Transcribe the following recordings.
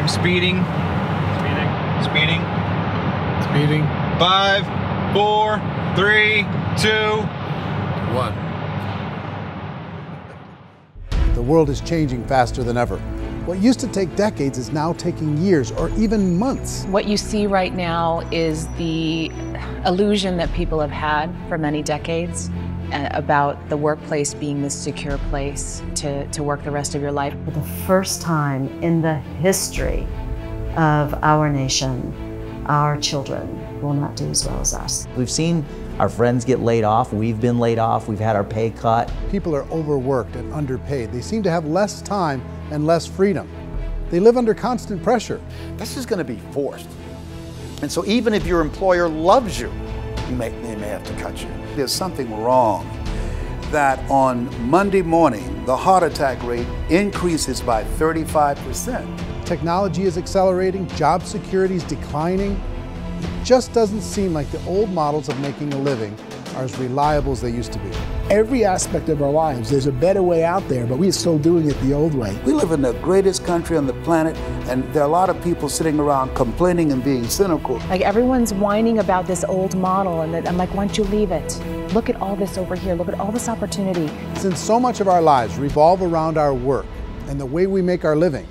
I'm speeding. Speeding. Speeding. 5, 4, 3, 2, 1. The world is changing faster than ever. What used to take decades is now taking years or even months. What you see right now is the illusion that people have had for many decades about the workplace being this secure place to work the rest of your life. For the first time in the history of our nation, our children will not do as well as us. We've seen our friends get laid off, we've been laid off, we've had our pay cut. People are overworked and underpaid. They seem to have less time and less freedom. They live under constant pressure. This is going to be forced. And so even if your employer loves you, they may have to cut you. There's something wrong that on Monday morning, the heart attack rate increases by 35%. Technology is accelerating, job security is declining. It just doesn't seem like the old models of making a living are as reliable as they used to be. Every aspect of our lives, there's a better way out there, but we're still doing it the old way. We live in the greatest country on the planet, and there are a lot of people sitting around complaining and being cynical. Like everyone's whining about this old model, and I'm like, why don't you leave it? Look at all this over here. Look at all this opportunity. Since so much of our lives revolve around our work and the way we make our living,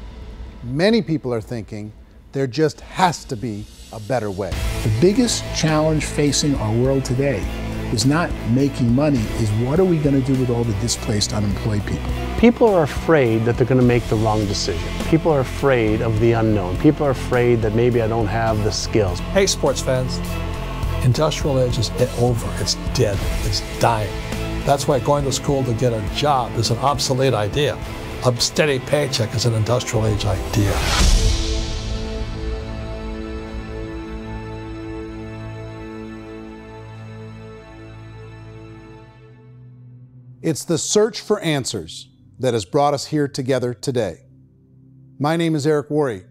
many people are thinking there just has to be a better way. The biggest challenge facing our world today is not making money, is what are we going to do with all the displaced, unemployed people? People are afraid that they're going to make the wrong decision. People are afraid of the unknown. People are afraid that maybe I don't have the skills. Hey, sports fans, industrial age is over. It's dead. It's dying. That's why going to school to get a job is an obsolete idea. A steady paycheck is an industrial age idea. It's the search for answers that has brought us here together today. My name is Eric Worre,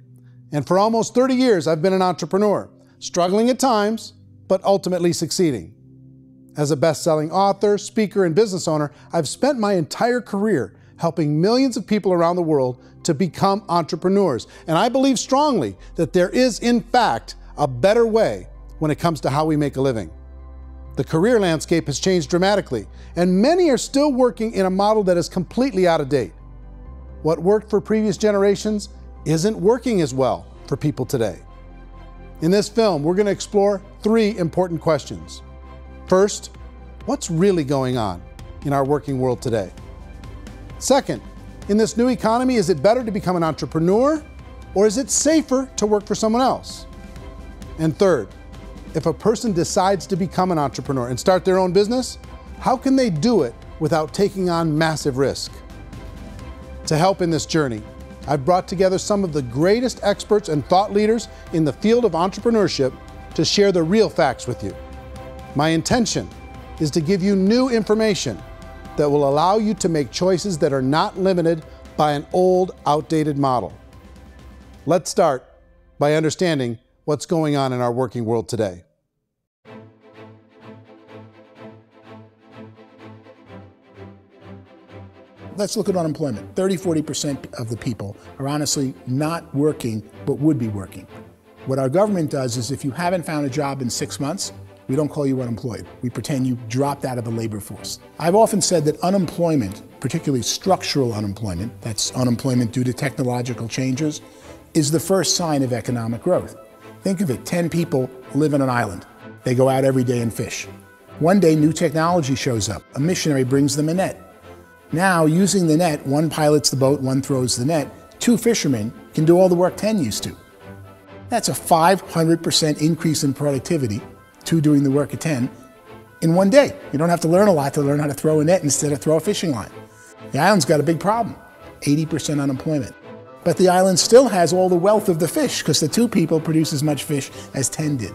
and for almost 30 years I've been an entrepreneur, struggling at times, but ultimately succeeding. As a best-selling author, speaker, and business owner, I've spent my entire career helping millions of people around the world to become entrepreneurs. And I believe strongly that there is, in fact, a better way when it comes to how we make a living. The career landscape has changed dramatically, and many are still working in a model that is completely out of date. What worked for previous generations isn't working as well for people today. In this film, we're going to explore 3 important questions. First, what's really going on in our working world today? Second, in this new economy, is it better to become an entrepreneur, or is it safer to work for someone else? And third, if a person decides to become an entrepreneur and start their own business, how can they do it without taking on massive risk? To help in this journey, I've brought together some of the greatest experts and thought leaders in the field of entrepreneurship to share the real facts with you. My intention is to give you new information that will allow you to make choices that are not limited by an old, outdated model. Let's start by understanding what's going on in our working world today. Let's look at unemployment. 30–40% of the people are honestly not working, but would be working. What our government does is if you haven't found a job in 6 months, we don't call you unemployed. We pretend you dropped out of the labor force. I've often said that unemployment, particularly structural unemployment, that's unemployment due to technological changes, is the first sign of economic growth. Think of it, 10 people live on an island. They go out every day and fish. One day, new technology shows up. A missionary brings them a net. Now, using the net, one pilots the boat, one throws the net. 2 fishermen can do all the work 10 used to. That's a 500% increase in productivity, 2 doing the work of 10, in one day. You don't have to learn a lot to learn how to throw a net instead of throw a fishing line. The island's got a big problem, 80% unemployment. But the island still has all the wealth of the fish because the 2 people produce as much fish as 10 did.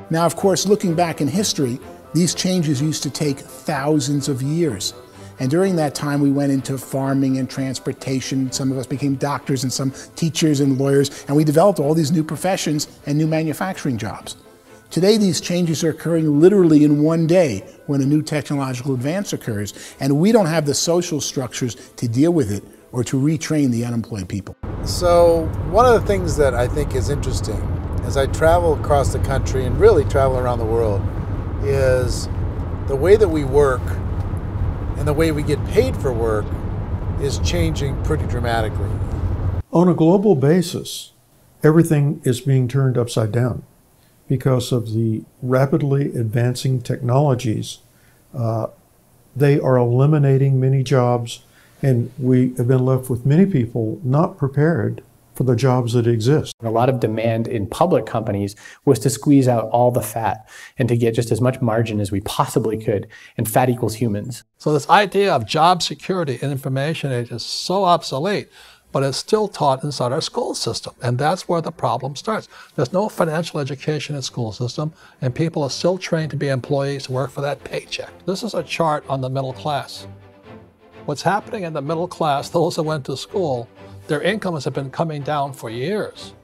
Now, of course, looking back in history, these changes used to take thousands of years. And during that time, we went into farming and transportation. Some of us became doctors and some teachers and lawyers, and we developed all these new professions and new manufacturing jobs. Today, these changes are occurring literally in one day when a new technological advance occurs, and we don't have the social structures to deal with it or to retrain the unemployed people. So one of the things that I think is interesting as I travel across the country and really travel around the world is the way that we work and the way we get paid for work is changing pretty dramatically. On a global basis, everything is being turned upside down because of the rapidly advancing technologies. They are eliminating many jobs, and we have been left with many people not prepared for the jobs that exist. A lot of demand in public companies was to squeeze out all the fat and to get just as much margin as we possibly could, and fat equals humans. So this idea of job security in information age is so obsolete, but it's still taught inside our school system, and that's where the problem starts. There's no financial education in the school system, and people are still trained to be employees who work for that paycheck. This is a chart on the middle class. What's happening in the middle class, those that went to school, their incomes have been coming down for years.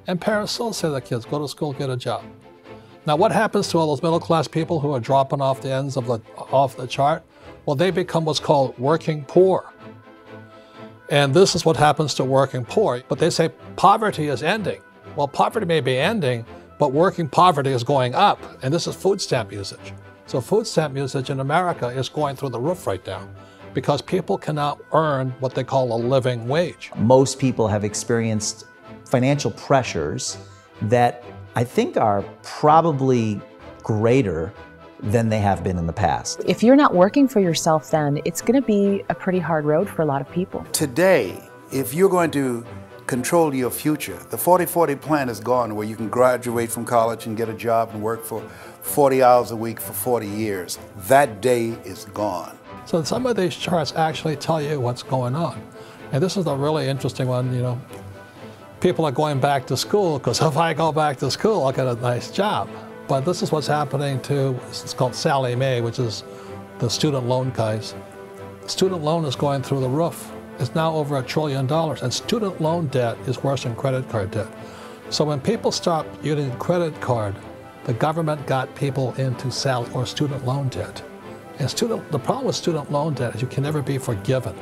And parents still say to their kids, go to school, get a job. Now what happens to all those middle class people who are dropping off the ends of the chart? Well, they become what's called working poor. And this is what happens to working poor. But they say poverty is ending. Well, poverty may be ending, but working poverty is going up. And this is food stamp usage. So food stamp usage in America is going through the roof right now, because people cannot earn what they call a living wage. Most people have experienced financial pressures that I think are probably greater than they have been in the past. If you're not working for yourself, then it's going to be a pretty hard road for a lot of people. Today, if you're going to control your future, the 40-40 plan is gone, where you can graduate from college and get a job and work for 40 hours a week for 40 years. That day is gone. So some of these charts actually tell you what's going on. And this is a really interesting one, you know. People are going back to school because if I go back to school, I'll get a nice job. But this is what's happening to, it's called Sallie Mae, which is the student loan guys. Student loan is going through the roof. It's now over $1 trillion, and student loan debt is worse than credit card debt. So when people stopped using credit card, the government got people into student loan debt. And the problem with student loan debt is you can never be forgiven.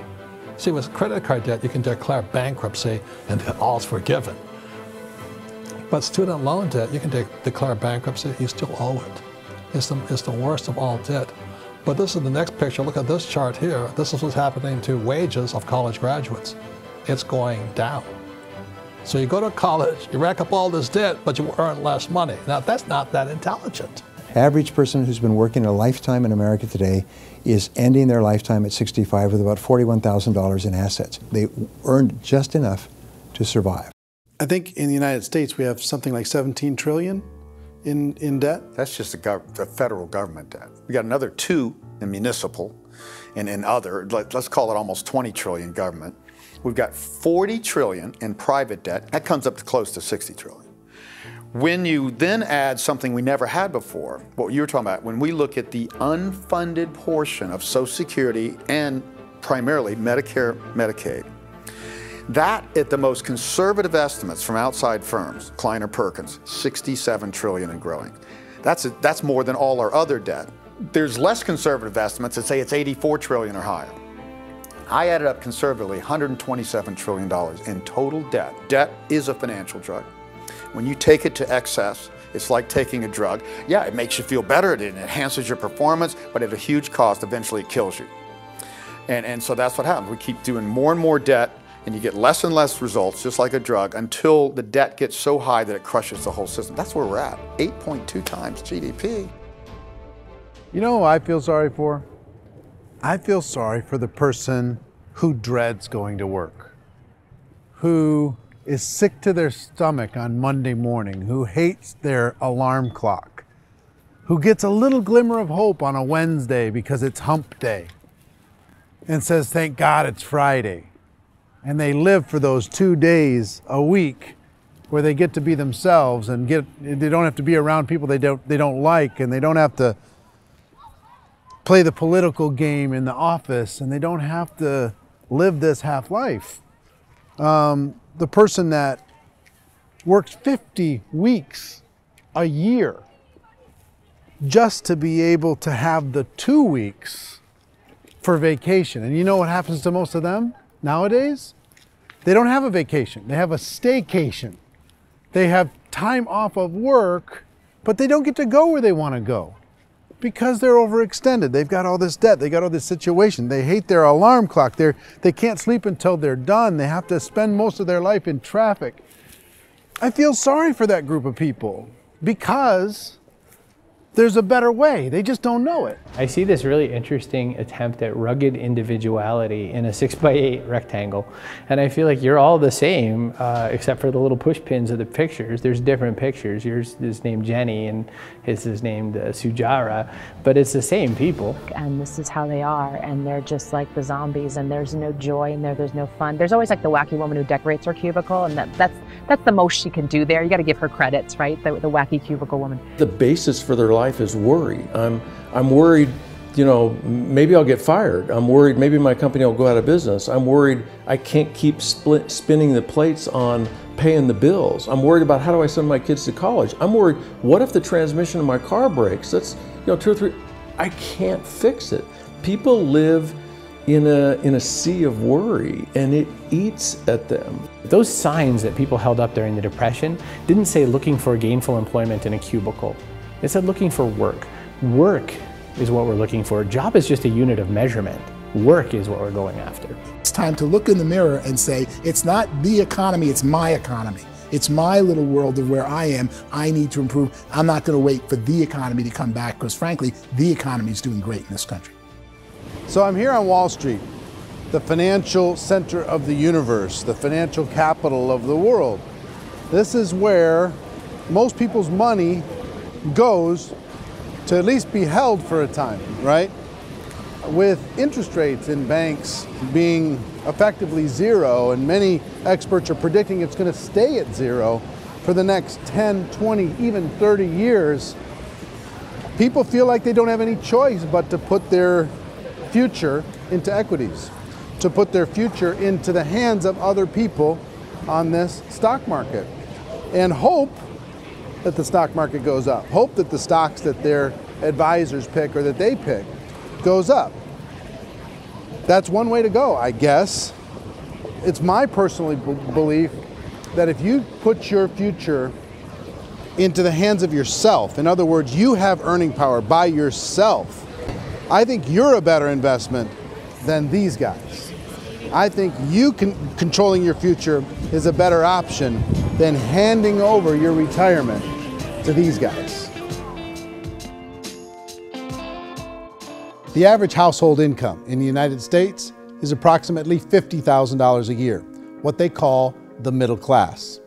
See, with credit card debt, you can declare bankruptcy and all's forgiven. But student loan debt, you can declare bankruptcy, you still owe it. It's the worst of all debt. But this is the next picture. Look at this chart here. This is what's happening to wages of college graduates. It's going down. So you go to college, you rack up all this debt, but you earn less money. Now, that's not that intelligent. Average person who's been working a lifetime in America today is ending their lifetime at 65 with about $41,000 in assets. They earned just enough to survive. I think in the United States we have something like 17 trillion in debt. That's just the federal government debt. We got another 2 in municipal and in other, let's call it almost 20 trillion government. We've got 40 trillion in private debt. That comes up to close to 60 trillion. When you then add something we never had before, what you were talking about, when we look at the unfunded portion of Social Security and primarily Medicare, Medicaid, that at the most conservative estimates from outside firms, Kleiner Perkins, 67 trillion and growing. That's more than all our other debt. There's less conservative estimates that say it's 84 trillion or higher. I added up conservatively $127 trillion in total debt. Debt is a financial drug. When you take it to excess, it's like taking a drug. Yeah, it makes you feel better, it enhances your performance, but at a huge cost, eventually it kills you. And so that's what happens. We keep doing more and more debt, and you get less and less results, just like a drug, until the debt gets so high that it crushes the whole system. That's where we're at, 8.2 times GDP. You know who I feel sorry for? I feel sorry for the person who dreads going to work, who is sick to their stomach on Monday morning, who hates their alarm clock, who gets a little glimmer of hope on a Wednesday because it's hump day and says, thank God it's Friday. And they live for those 2 days a week where they get to be themselves and they don't have to be around people they don't like, and they don't have to play the political game in the office, and they don't have to live this half life. The person that works 50 weeks a year just to be able to have the 2 weeks for vacation. And you know what happens to most of them nowadays? They don't have a vacation. They have a staycation. They have time off of work, but they don't get to go where they want to go because they're overextended. They've got all this debt. They got all this situation. They hate their alarm clock. They can't sleep until they're done. They have to spend most of their life in traffic. I feel sorry for that group of people because there's a better way. They just don't know it. I see this really interesting attempt at rugged individuality in a 6x8 rectangle. And I feel like you're all the same, except for the little push pins of the pictures. There's different pictures. Yours is named Jenny and his is named Sujara, but it's the same people. And this is how they are, and they're just like the zombies, and there's no joy in there, there's no fun. There's always like the wacky woman who decorates her cubicle, and that's the most she can do there. You got to give her credits, right? The wacky cubicle woman. The basis for their life is worry. I'm worried, you know, maybe I'll get fired. I'm worried maybe my company will go out of business. I'm worried I can't keep spinning the plates on paying the bills. I'm worried about how do I send my kids to college. I'm worried, what if the transmission of my car breaks? That's, you know, 2 or 3, I can't fix it. People live in a sea of worry, and it eats at them. Those signs that people held up during the Depression didn't say looking for gainful employment in a cubicle. It said looking for work. Work is what we're looking for. Job is just a unit of measurement. Work is what we're going after. It's time to look in the mirror and say, it's not the economy, it's my economy. It's my little world of where I am. I need to improve. I'm not going to wait for the economy to come back because frankly, the economy is doing great in this country. So I'm here on Wall Street, the financial center of the universe, the financial capital of the world. This is where most people's money goes to at least be held for a time, right? With interest rates in banks being effectively zero, and many experts are predicting it's going to stay at zero for the next 10, 20, even 30 years, people feel like they don't have any choice but to put their future into equities, to put their future into the hands of other people on this stock market, and hope that the stock market goes up, hope that the stocks that their advisors pick or that they pick goes up. That's one way to go, I guess. It's my personal belief that if you put your future into the hands of yourself, in other words, you have earning power by yourself, I think you're a better investment than these guys. I think you controlling your future is a better option than handing over your retirement to these guys. The average household income in the United States is approximately $50,000 a year, what they call the middle class.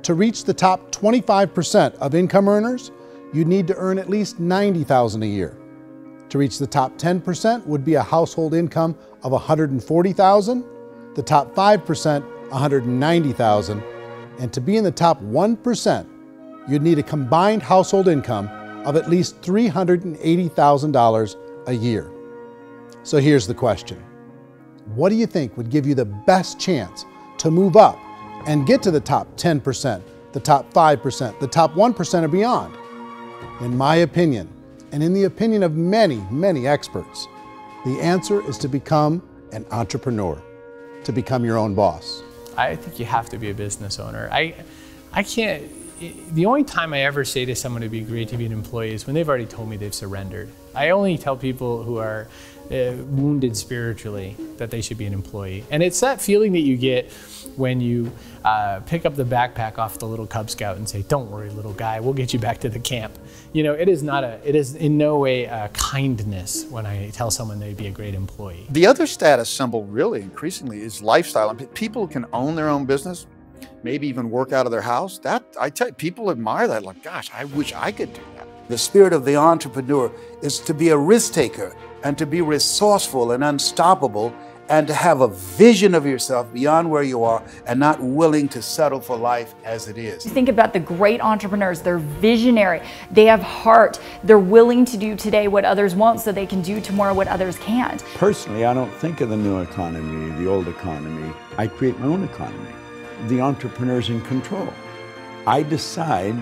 To reach the top 25% of income earners, you need to earn at least $90,000 a year. To reach the top 10% would be a household income of $140,000, the top 5%, $190,000, and to be in the top 1%, you'd need a combined household income of at least $380,000 a year. So here's the question. What do you think would give you the best chance to move up and get to the top 10%, the top 5%, the top 1% or beyond? In my opinion, and in the opinion of many, many experts, the answer is to become an entrepreneur, to become your own boss. I think you have to be a business owner. I can't, the only time I ever say to someone it'd be great to be an employee is when they've already told me they've surrendered. I only tell people who are wounded spiritually that they should be an employee. And it's that feeling that you get when you pick up the backpack off the little Cub Scout and say, "Don't worry, little guy, we'll get you back to the camp." You know, it is in no way a kindness when I tell someone they'd be a great employee. The other status symbol really increasingly is lifestyle. And people can own their own business, maybe even work out of their house. That, I tell you, people admire that, like, gosh, I wish I could do that. The spirit of the entrepreneur is to be a risk taker and to be resourceful and unstoppable and to have a vision of yourself beyond where you are and not willing to settle for life as it is. Think about the great entrepreneurs. They're visionary. They have heart. They're willing to do today what others won't so they can do tomorrow what others can't. Personally, I don't think of the new economy, the old economy. I create my own economy. The entrepreneur's in control. I decide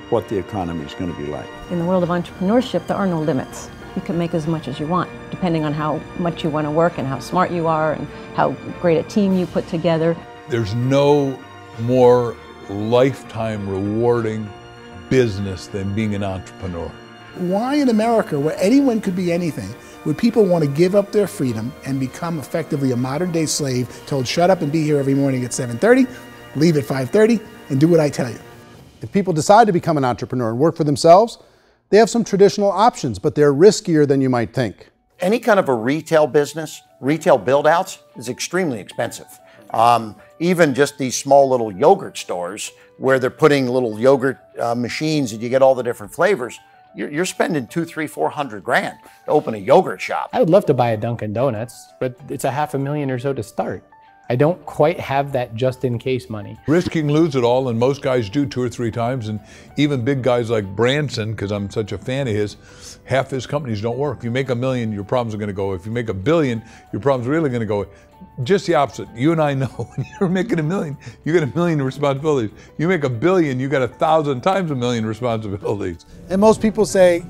what the economy is going to be like. In the world of entrepreneurship, there are no limits. you can make as much as you want, depending on how much you want to work and how smart you are and how great a team you put together. There's no more lifetime rewarding business than being an entrepreneur. Why in America, where anyone could be anything, would people want to give up their freedom and become effectively a modern-day slave, told shut up and be here every morning at 7:30, leave at 5:30, and do what I tell you? If people decide to become an entrepreneur and work for themselves, they have some traditional options, but they're riskier than you might think. Any kind of a retail business, retail build-outs, is extremely expensive. Even just these small little yogurt stores where they're putting little yogurt machines and you get all the different flavors, you're spending $200,000, $300,000, $400,000 to open a yogurt shop. I would love to buy a Dunkin' Donuts, but it's $500,000 or so to start. I don't quite have that just in case money. Risk you can lose it all, and most guys do 2 or 3 times, and even big guys like Branson, because I'm such a fan of his, half his companies don't work. If you make $1 million, your problems are going to go. If you make $1 billion, your problems are really going to go. Just the opposite. You and I know when you're making $1 million, you get $1 million responsibilities. You make $1 billion, you got 1,000 times $1 million responsibilities. And most people say,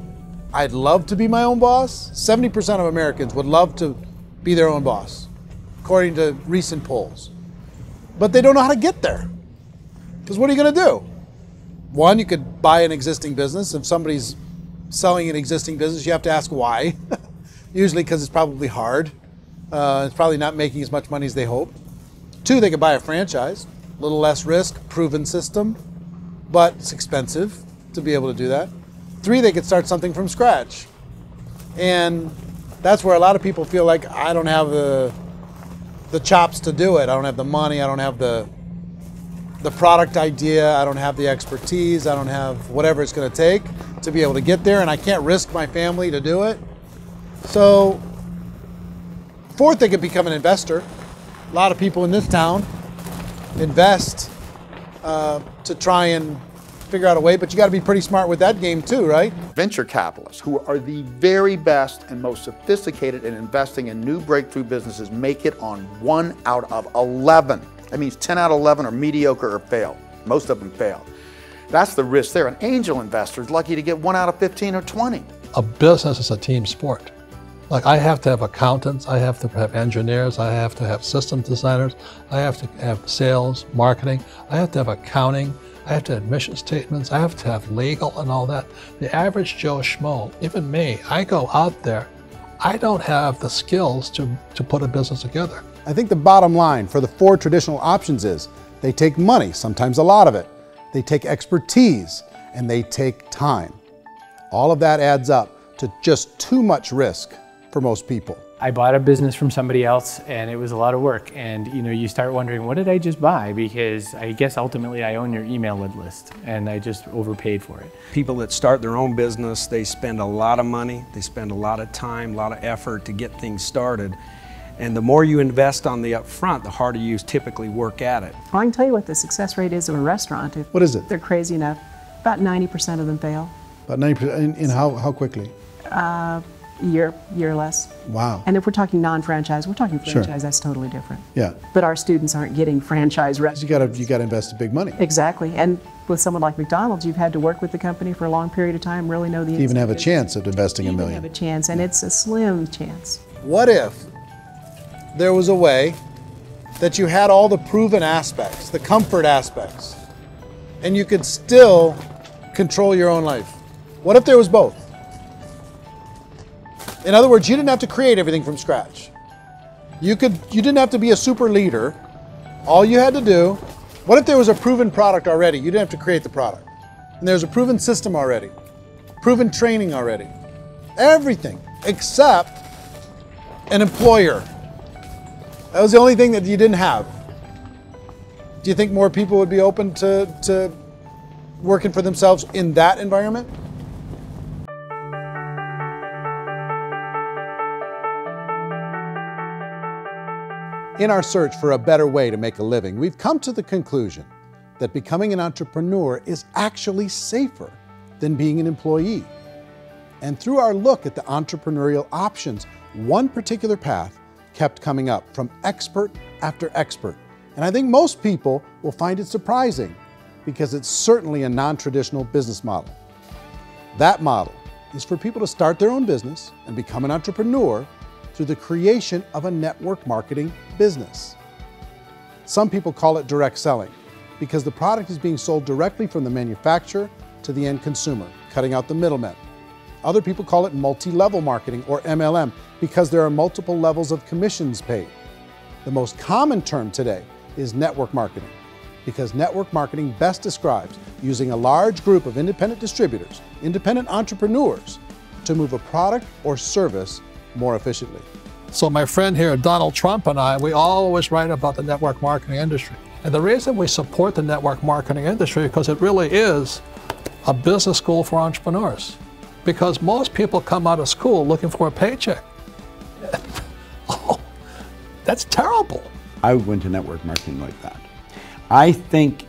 I'd love to be my own boss. 70% of Americans would love to be their own boss, according to recent polls. But they don't know how to get there. Because what are you going to do? One, you could buy an existing business. If somebody's selling an existing business, you have to ask why. Usually because it's probably hard. It's probably not making as much money as they hope. 2, they could buy a franchise. A little less risk, proven system, but it's expensive to be able to do that. 3, they could start something from scratch. And that's where a lot of people feel like, I don't have the chops to do it. I don't have the money. I don't have the product idea. I don't have the expertise. I don't have whatever it's going to take to be able to get there, and I can't risk my family to do it. So 4th, they could become an investor. A lot of people in this town invest to try and figure out a way, but you got to be pretty smart with that game too, right? Venture capitalists, who are the very best and most sophisticated in investing in new breakthrough businesses, make it on 1 out of 11. That means 10 out of 11 are mediocre or fail. Most of them fail. That's the risk there. An angel investor is lucky to get 1 out of 15 or 20. A business is a team sport. Like, I have to have accountants, I have to have engineers, I have to have system designers, I have to have sales, marketing, I have to have accounting, I have to have mission statements, I have to have legal and all that. The average Joe Schmo, even me, I go out there, I don't have the skills to put a business together. I think the bottom line for the 4 traditional options is they take money, sometimes a lot of it. They take expertise, and they take time. All of that adds up to just too much risk for most people. I bought a business from somebody else and it was a lot of work, and you start wondering, what did I just buy? Because I guess ultimately I own your email list and I just overpaid for it. People that start their own business, they spend a lot of money, they spend a lot of time, a lot of effort to get things started. And the more you invest on the upfront, the harder you typically work at it. I can tell you what the success rate is of a restaurant. If what is it? They're crazy enough. About 90% of them fail. About 90%, in how quickly? Year or less. Wow. And if we're talking non-franchise, we're talking franchise, Sure. That's totally different. Yeah. But our students aren't getting franchise restaurants. You got to invest big money. Exactly. And with someone like McDonald's, you've had to work with the company for a long period of time, really know the To even have a chance of investing $1 million. have a chance, and it's a slim chance. What if there was a way that you had all the proven aspects, the comfort aspects, and you could still control your own life? What if there was both? In other words, you didn't have to create everything from scratch. You didn't have to be a super leader. All you had to do, what if there was a proven product already? You didn't have to create the product. And there's a proven system already, proven training already. Everything except an employer. That was the only thing that you didn't have. Do you think more people would be open to working for themselves in that environment? In our search for a better way to make a living, we've come to the conclusion that becoming an entrepreneur is actually safer than being an employee. And through our look at the entrepreneurial options, one particular path kept coming up from expert after expert. And I think most people will find it surprising because it's certainly a non-traditional business model. That model is for people to start their own business and become an entrepreneur through the creation of a network marketing business. Some people call it direct selling because the product is being sold directly from the manufacturer to the end consumer, cutting out the middlemen. Other people call it multi-level marketing, or MLM, because there are multiple levels of commissions paid. The most common term today is network marketing, because network marketing best describes using a large group of independent distributors, independent entrepreneurs, to move a product or service more efficiently. So my friend here, Donald Trump, and I, we always write about the network marketing industry. And the reason we support the network marketing industry is because it really is a business school for entrepreneurs. Because most people come out of school looking for a paycheck. Oh, that's terrible. I went to network marketing like that. I think